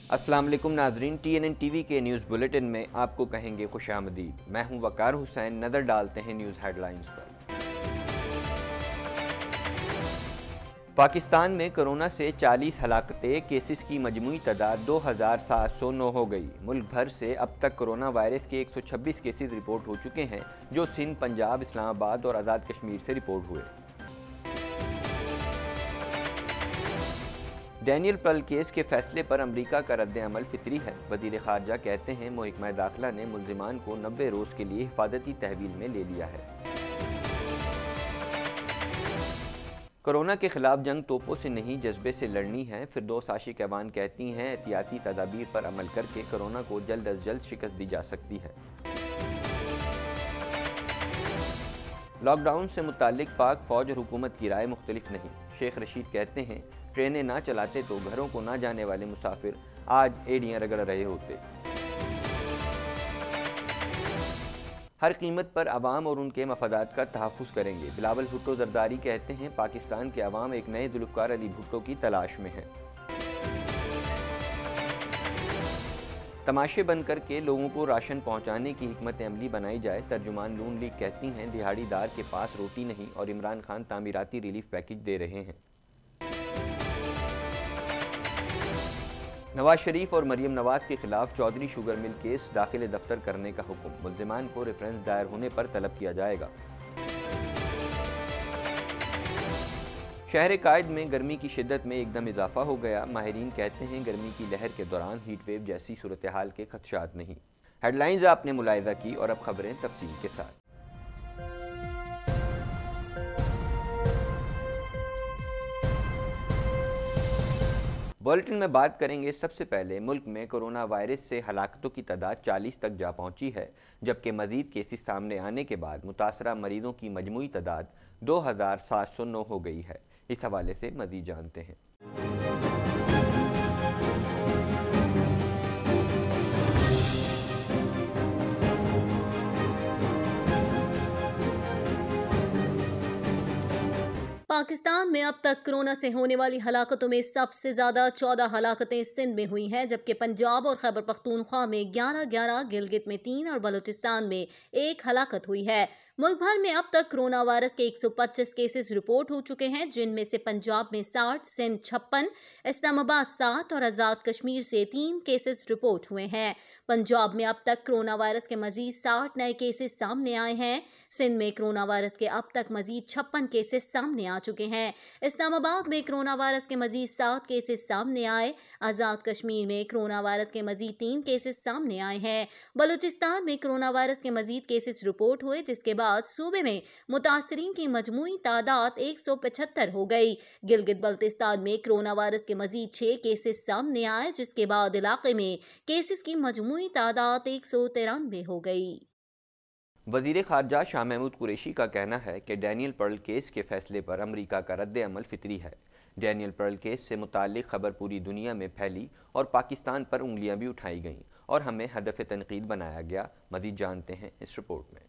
अस्सलाम वालेकुम नाजरीन, TNN TV के न्यूज़ बुलेटिन में आपको कहेंगे खुशामदीद। मैं हूं वकार हुसैन। नज़र डालते हैं न्यूज़ हेडलाइंस पर। पाकिस्तान में कोरोना से 40 हलाकतें, केसेस की मजमूई तादाद 2709 हो गई। मुल्क भर से अब तक कोरोना वायरस के 126 केसेस रिपोर्ट हो चुके हैं, जो सिंध, पंजाब, इस्लामाबाद और आज़ाद कश्मीर से रिपोर्ट हुए। डैनियल पर्ल केस के फैसले पर अमरीका का रद्द अमल फितरी है। वज़ीर ख़ारजा कहते हैं महकमा दाखिला ने मुल्ज़िमान को 90 रोज़ के लिए हिफाजती तहवील में ले लिया है। कोरोना के खिलाफ जंग तोपों से नहीं जज्बे से लड़नी है। फिरदौस आशिक ऐवान कहती हैं एहतियाती तदाबीर पर अमल करके कोरोना को जल्द अज जल्द शिकस्त दी जा सकती है। लॉकडाउन से मुतालिक पाक फौज और हुकूमत की राय मुख्तलिफ नहीं। शेख रशीद कहते हैं ट्रेनें ना चलाते तो घरों को ना जाने वाले मुसाफिर आज एड़ियां रगड़ रहे होते। हर कीमत पर अवाम और उनके मफादात का तहफ़्फ़ुज़ करेंगे। बिलावल भुट्टो ज़रदारी कहते हैं पाकिस्तान के अवाम एक नए जुल्फ़कार अली भुट्टो की तलाश में है। तमाशे बंद करके लोगों को राशन पहुंचाने की हिकमत अमली बनाई जाए। तर्जुमान नून लीग कहती हैं दिहाड़ीदार के पास रोटी नहीं और इमरान खान तामीराती रिलीफ पैकेज दे रहे हैं। नवाज शरीफ और मरियम नवाज के खिलाफ चौधरी शुगर मिल केस दाखिल दफ्तर करने का हुक्म। मुल्ज़िमान को रेफरेंस दायर होने पर तलब किया जाएगा। शहर कायद में गर्मी की शिद्दत में एकदम इजाफा हो गया। माहिरीन कहते हैं गर्मी की लहर के दौरान हीट वेव जैसी सूरत हाल के खदशात नहीं। हेडलाइंस आपने मुलाहिजा की और अब खबरें तफसील के साथ। बुलेटिन में बात करेंगे सबसे पहले मुल्क में कोरोना वायरस से हलाकतों की तादाद 40 तक जा पहुंची है, जबकि मजीद केसेस सामने आने के बाद मुतासरा मरीजों की मजमूई तादाद 2709 हो गई है। इस हवाले से मजीद जानते हैं। पाकिस्तान में अब तक कोरोना से होने वाली हलाकतों में सबसे ज्यादा 14 हलाकतें सिंध में हुई हैं, जबकि पंजाब और खैबर पख्तूनख्वा में 11-11, गिलगित में 3 और बलूचिस्तान में 1 हलाकत हुई है। मुल्क भर में अब तक कोरोना वायरस के 125 केसेस रिपोर्ट हो चुके हैं, जिनमें से पंजाब में 60, सिंध 56, इस्लामाबाद 7 और आज़ाद कश्मीर से 3 केसेस रिपोर्ट हुए हैं। पंजाब में अब तक कोरोना वायरस के मजीद 60 नए केसेस सामने आए हैं। सिंध में कोरोना वायरस के अब तक मजीद 56 केसेस सामने आ चुके हैं। इस्लामाबाद में कोरोना वायरस के मजीद 7 केसेस सामने आए। आज़ाद कश्मीर में कोरोना वायरस के मजीद 3 केसेस सामने आए हैं। बलूचिस्तान में कोरोना वायरस के मजीद केसेस रिपोर्ट हुए, जिसके बाद सूबे में मुतासरीन की मजमूई तादाद 175 हो गई। गिलगित बल्तिस्तान में कोरोना वायरस के मजीद 6 केसेस सामने आए, जिसके बाद इलाके में केसेस की मजमूई तादाद 193 हो गई। वज़ीर ख़ारजा शाह महमूद कुरैशी का कहना है कि डैनियल पर्ल केस के फैसले पर अमरीका का रद्द अमल फितरी है। डैनियल पर्ल केस से मुताल्लिक़ खबर पूरी दुनिया में फैली और पाकिस्तान पर उंगलियां भी उठाई गईं और हमें हदफ़ तनक़ीद बनाया गया। मज़ीद जानते हैं इस रिपोर्ट में।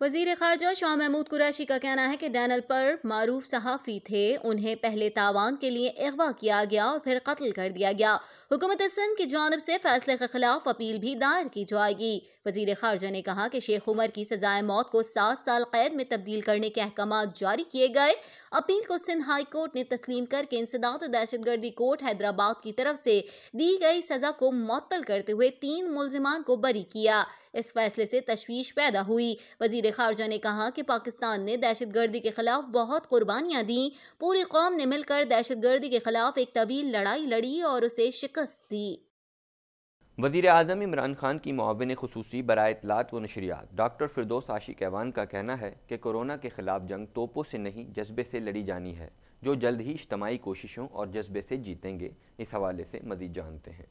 वज़ीर ख़ारजा शाह महमूद कुरैशी का कहना है कि डैनियल पर्ल मारूफ सहाफ़ी थे। उन्हें पहले तावान के लिए अगवा किया गया और फिर कत्ल कर दिया गया। हुकूमत सिंध की जानिब से फैसले के खिलाफ अपील भी दायर की जाएगी। वज़ीर ख़ारजा ने कहा कि शेख उमर की सजाए मौत को 7 साल कैद में तब्दील करने के अहकाम जारी किए गए। अपील को सिंध हाई कोर्ट ने तस्लीम करके इंसदाद दहशतगर्दी कोर्ट हैदराबाद की तरफ से दी गई सजा को मुअत्तल करते हुए 3 मुल्जिमान को बरी किया। इस फैसले से तशवीश पैदा हुई। वज़ीर ख़ारजा ने कहा कि पाकिस्तान ने दहशतगर्दी के खिलाफ बहुत कुर्बानियाँ दी। पूरी कौम ने मिलकर दहशतगर्दी के खिलाफ एक तवील लड़ाई लड़ी और उसे शिकस्त दी। वज़ीर आज़म इमरान खान की मुआविन ख़ुसूसी बराए इत्तलात व नशरियात डॉक्टर फिरदौस आशिक ऐवान का कहना है कि कोरोना के खिलाफ जंग तोपों से नहीं जज्बे से लड़ी जानी है, जो जल्द ही इज्तमाई कोशिशों और जज्बे से जीतेंगे। इस हवाले से मज़ीद जानते हैं।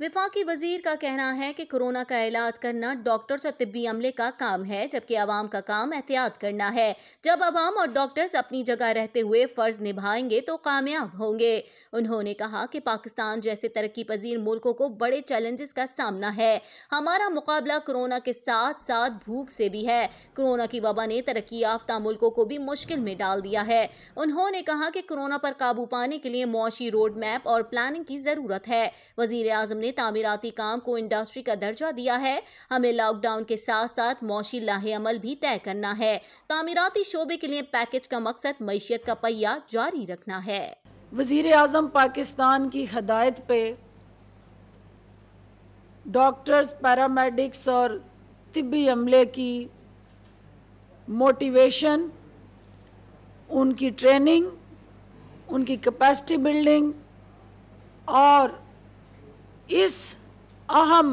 वफाकी वजीर का कहना है कि कोरोना का इलाज करना डॉक्टर्स और तिब्बी अमले का काम है, जबकि आवाम का काम एहतियात करना है। जब आवाम और डॉक्टर्स अपनी जगह रहते हुए फर्ज निभाएंगे तो कामयाब होंगे। उन्होंने कहा कि पाकिस्तान जैसे तरक्की पजीर मुल्कों को बड़े चैलेंजेस का सामना है। हमारा मुकाबला कोरोना के साथ साथ भूख से भी है। कोरोना की वबा ने तरक्की याफ्ता मुल्कों को भी मुश्किल में डाल दिया है। उन्होंने कहा कि कोरोना पर काबू पाने के लिए मुआशी रोड मैप और प्लानिंग की जरूरत है। वजीर आजम ने तामीराती काम को इंडस्ट्री का दर्जा दिया है। हमें लॉकडाउन के साथ साथ मौशी लाहे अमल भी तय करना है। तामीराती शोबे के लिए पैकेज का मकसद मईशत का पहिया जारी रखना है। वजीर आजम पाकिस्तान की हदायत पे डॉक्टर्स, पैरामेडिक्स और तिब्बी अमले की मोटिवेशन, उनकी ट्रेनिंग, उनकी कैपेसिटी बिल्डिंग और इस अहम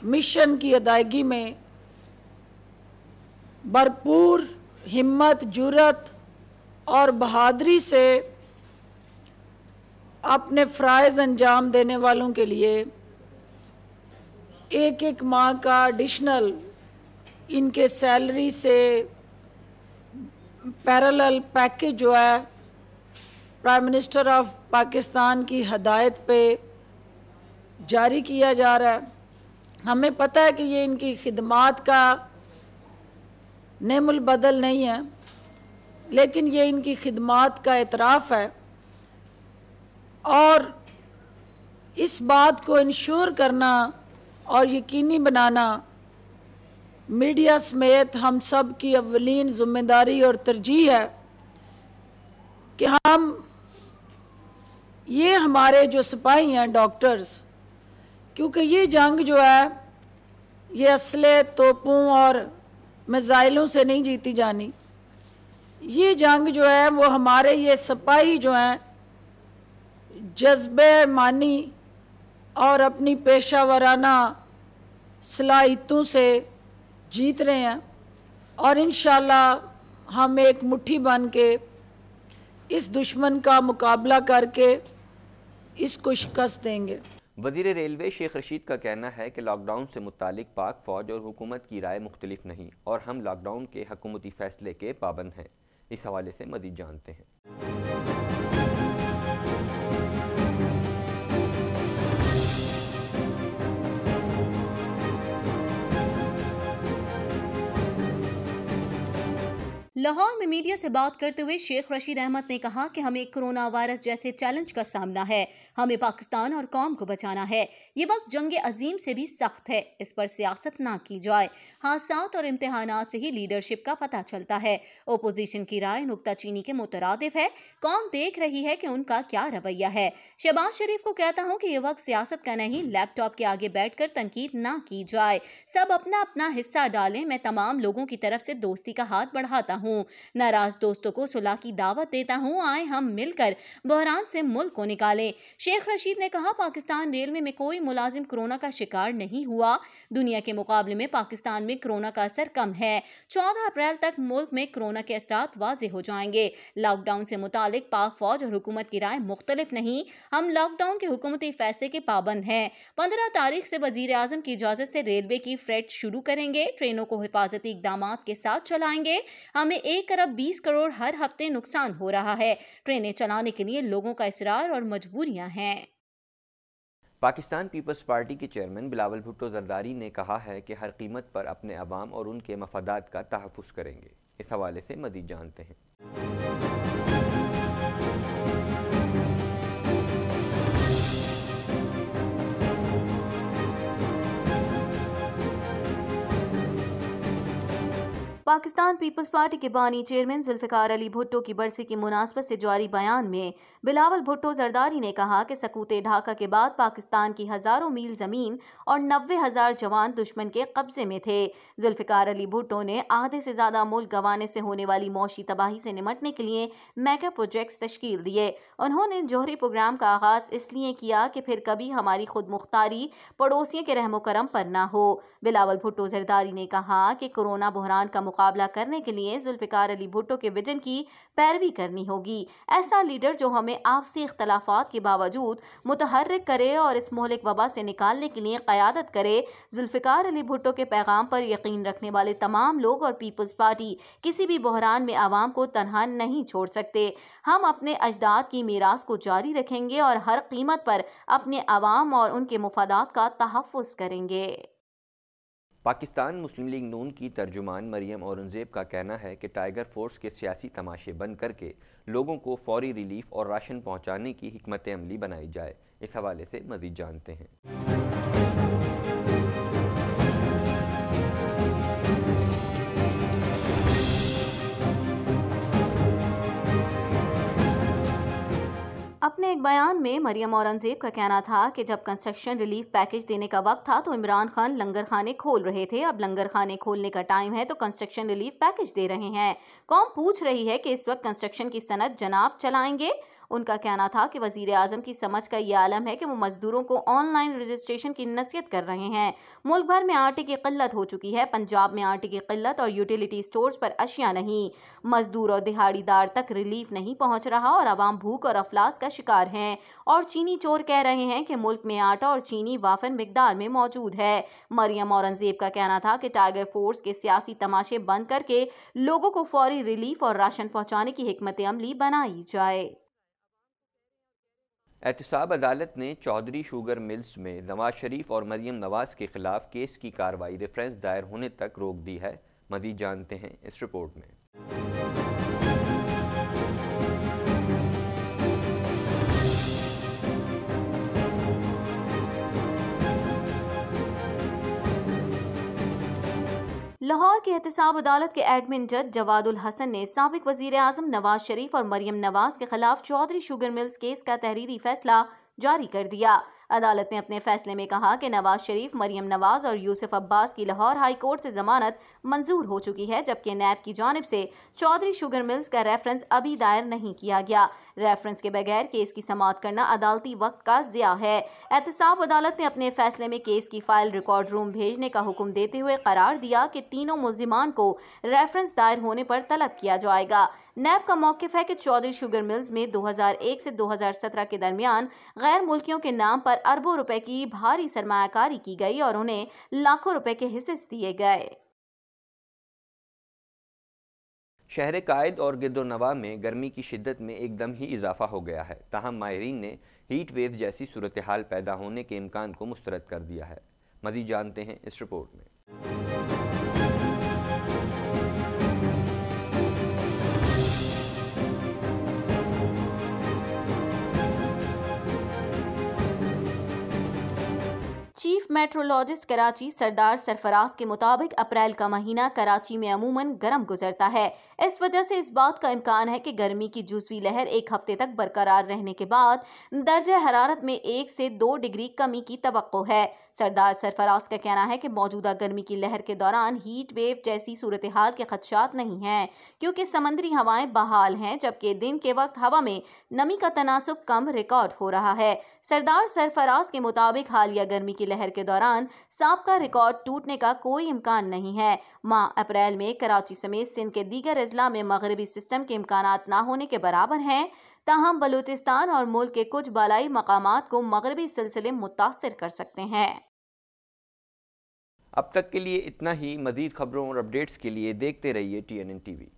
मिशन की अदायगी में भरपूर हिम्मत, जुर्रत और बहादुरी से अपने फ़राइज़ अंजाम देने वालों के लिए एक एक माह का एडिशनल इनके सैलरी से पैरेलल पैकेज जो है प्राइम मिनिस्टर ऑफ पाकिस्तान की हदायत पे जारी किया जा रहा है। हमें पता है कि ये इनकी खिदमात का नेमुल बदल नहीं है, लेकिन ये इनकी खिदमात का एतराफ़ है और इस बात को इंश्योर करना और यकीनी बनाना मीडिया समेत हम सब की अव्वलीन ज़िम्मेदारी और तरजीह है कि हम ये हमारे जो सिपाही हैं डॉक्टर्स, क्योंकि ये जंग जो है ये असले, तोपों और मिसाइलों से नहीं जीती जानी। ये जंग जो है वो हमारे ये सिपाही जो हैं जज्बे मानी और अपनी पेशा वराना सलाहियतों से जीत रहे हैं और इंशाल्लाह हम एक मुट्ठी बन के इस दुश्मन का मुकाबला करके इसको शिकस्त देंगे। वज़ीर रेलवे शेख रशीद का कहना है कि लॉकडाउन से मुतालिक पाक फ़ौज और हुकूमत की राय मुख्तलिफ नहीं और हम लॉकडाउन के हुकूमती फ़ैसले के पाबंद हैं। इस हवाले से मज़ीद जानते हैं। लाहौर में मीडिया से बात करते हुए शेख रशीद अहमद ने कहा कि हमें कोरोना वायरस जैसे चैलेंज का सामना है। हमें पाकिस्तान और कौम को बचाना है। ये वक्त जंग अजीम से भी सख्त है। इस पर सियासत ना की जाए। हादसात और इम्तिहानात से ही लीडरशिप का पता चलता है। ओपोजिशन की राय नुक्ताचीनी के मुतरादिफ है। कौम देख रही है कि उनका क्या रवैया है। शहबाज शरीफ को कहता हूँ कि ये वक्त सियासत का नहीं, लैपटॉप के आगे बैठकर तनकीद ना की जाए। सब अपना अपना हिस्सा डालें। मैं तमाम लोगों की तरफ से दोस्ती का हाथ बढ़ाता हूँ। नाराज दोस्तों को सुलह की दावत देता हूं। आए हम मिलकर बहरान से मुल्क को निकालें। शेख रशीद ने कहा, पाकिस्तान रेलवे में कोई मुलाजिम कोरोना का शिकार नहीं हुआ। दुनिया के मुकाबले में पाकिस्तान में कोरोना का असर कम है। 14 अप्रैल तक मुल्क में कोरोना के असरात वाज़े हो जाएंगे। लॉकडाउन से मुतालिक पाक फौज और हुकूमत की राय मुख्तलिफ नहीं। हम लॉकडाउन के हुकूमती फैसले के पाबंद हैं। 15 तारीख से वजीर आजम की इजाजत से रेलवे की फ्रेट शुरू करेंगे। ट्रेनों को हिफाजती इकदाम के साथ चलाएंगे। हमें 1 अरब 20 करोड़ हर हफ्ते नुकसान हो रहा है। ट्रेनें चलाने के लिए लोगों का इसरार और मजबूरियां हैं। पाकिस्तान पीपल्स पार्टी के चेयरमैन बिलावल भुट्टो जरदारी ने कहा है कि हर कीमत पर अपने अवाम और उनके मफादात का तहफ़्फ़ुज़ करेंगे। इस हवाले से मज़ीद जानते हैं। पाकिस्तान पीपल्स पार्टी के बानी चेयरमैन जुल्फ़िकार अली भुट्टो की बरसी की मुनासबत से जारी बयान में बिलावल भुट्टो जरदारी ने कहा कि सकूत ढाका के बाद पाकिस्तान की हज़ारों मील ज़मीन और 90,000 जवान दुश्मन के कब्जे में थे। जुल्फ़िकार अली भुट्टो ने आधे से ज़्यादा मुल्क गंवाने से होने वाली मौशी तबाही से निमटने के लिए मेगा प्रोजेक्ट्स तश्कील दिए। उन्होंने जौहरी प्रोग्राम का आगाज़ इसलिए किया कि फिर कभी हमारी खुद मुख्तारी पड़ोसियों के रहमो करम पर ना हो। बिलावल भुट्टो जरदारी ने कहा कि कोरोना बहरान का मुकाबला करने के लिए जुल्फिकार अली भुट्टो के विजन की पैरवी करनी होगी। ऐसा लीडर जो हमें आपसी इख्तलाफात के बावजूद मुतहर्रिक करे और इस मोहलिक वबा से निकालने के लिए क़यादत करे। जुल्फिकार अली भुट्टो के पैगाम पर यकीन रखने वाले तमाम लोग और पीपल्स पार्टी किसी भी बहरान में आवाम को तनहा नहीं छोड़ सकते। हम अपने अजदाद की मीरास को जारी रखेंगे और हर कीमत पर अपने आवाम और उनके मुफादात का तहफ़्फ़ुज़ करेंगे। पाकिस्तान मुस्लिम लीग नून की तर्जुमान मरियम औरंगज़ेब का कहना है कि टाइगर फोर्स के सियासी तमाशे बंद करके लोगों को फौरी रिलीफ और राशन पहुंचाने की हिकमत अमली बनाई जाए। इस हवाले से मज़ीद जानते हैं। अपने एक बयान में मरियम औरंगज़ेब का कहना था कि जब कंस्ट्रक्शन रिलीफ पैकेज देने का वक्त था तो इमरान खान लंगर खाने खोल रहे थे। अब लंगर खाने खोलने का टाइम है तो कंस्ट्रक्शन रिलीफ पैकेज दे रहे हैं। कौम पूछ रही है कि इस वक्त कंस्ट्रक्शन की सनद जनाब चलाएंगे। उनका कहना था कि वज़ीर आज़म की समझ का ये आलम है कि वो मजदूरों को ऑनलाइन रजिस्ट्रेशन की नसीहत कर रहे हैं। मुल्क भर में आटे की किल्लत हो चुकी है। पंजाब में आटे की किल्लत और यूटिलिटी स्टोर्स पर अशिया नहीं, मजदूर और दिहाड़ीदार तक रिलीफ नहीं पहुंच रहा और आवाम भूख और अफलास का शिकार हैं। और चीनी चोर कह रहे हैं कि मुल्क में आटा और चीनी वाफन मिकदार में मौजूद है। मरियम औरंगज़ेब का कहना था कि टाइगर फोर्स के सियासी तमाशे बंद करके लोगों को फौरी रिलीफ और राशन पहुंचाने की हिकमत अमली बनाई जाए। एहतसाब अदालत ने चौधरी शुगर मिल्स में नवाज शरीफ और मरियम नवाज के खिलाफ केस की कार्रवाई रेफरेंस दायर होने तक रोक दी है। मज़ीद जानते हैं इस रिपोर्ट में। लाहौर के एहतसाब अदालत के एडमिन जज जवादुल हसन ने साबिक वजीर आजम नवाज शरीफ और मरियम नवाज के खिलाफ चौधरी शुगर मिल्स केस का तहरीरी फैसला जारी कर दिया। अदालत ने अपने फैसले में कहा कि नवाज शरीफ, मरियम नवाज और यूसुफ अब्बास की लाहौर हाई कोर्ट से जमानत मंजूर हो चुकी है, जबकि नैब की जानिब से चौधरी शुगर मिल्स का रेफरेंस अभी दायर नहीं किया गया। रेफरेंस के बगैर केस की समाअत करना अदालती वक्त का ज़िया है। एहतसाब अदालत ने अपने फैसले में केस की फाइल रिकॉर्ड रूम भेजने का हुक्म देते हुए करार दिया कि तीनों मुल्जिमान को रेफरेंस दायर होने पर तलब किया जाएगा। नैब का मौक़िफ़ है कि चौधरी शुगर मिल्स में 2001 से 2017 के दरमियान गैर मुल्कियों के नाम पर अरबों रुपए की भारी सरमायाकारी की गई और उन्हें लाखों रुपए के हिस्से दिए गए। शहर कायद और गिरदोनवा में गर्मी की शिद्दत में एकदम ही इजाफा हो गया है। ताहम माहिरीन ने हीट वेव जैसी सूरत हाल पैदा होने के इम्कान को मुस्तरद कर दिया है। मज़ीद जानते हैं इस रिपोर्ट में। चीफ मेट्रोलॉजिस्ट कराची सरदार सरफराज के मुताबिक अप्रैल का महीना कराची में अमूमन गर्म गुजरता है। इस वजह से इस बात का इम्कान है कि गर्मी की जुज़वी लहर एक हफ्ते तक बरकरार रहने के बाद दर्जे हरारत में 1 से 2 डिग्री कमी की तवक्को है। सरदार सरफराज का कहना है कि मौजूदा गर्मी की लहर के दौरान हीट वेव जैसी सूरत हाल के खदशात नहीं हैं, क्योंकि समंदरी हवाएं बहाल हैं, जबकि दिन के वक्त हवा में नमी का तनासुब कम रिकॉर्ड हो रहा है। सरदार सरफराज के मुताबिक हालिया गर्मी की लहर के दौरान साबका रिकॉर्ड टूटने का कोई इम्कान नहीं है। माह अप्रैल में कराची समेत सिंध के दीगर अजला में मगरबी सिस्टम के इम्कानात ना होने के बराबर हैं। ताहम बलूचिस्तान और मुल्क के कुछ बालाई मकामात को मगरबी सिलसिले मुतासिर कर सकते हैं। अब तक के लिए इतना ही। मज़ीद खबरों और अपडेट्स के लिए देखते रहिए TNN TV।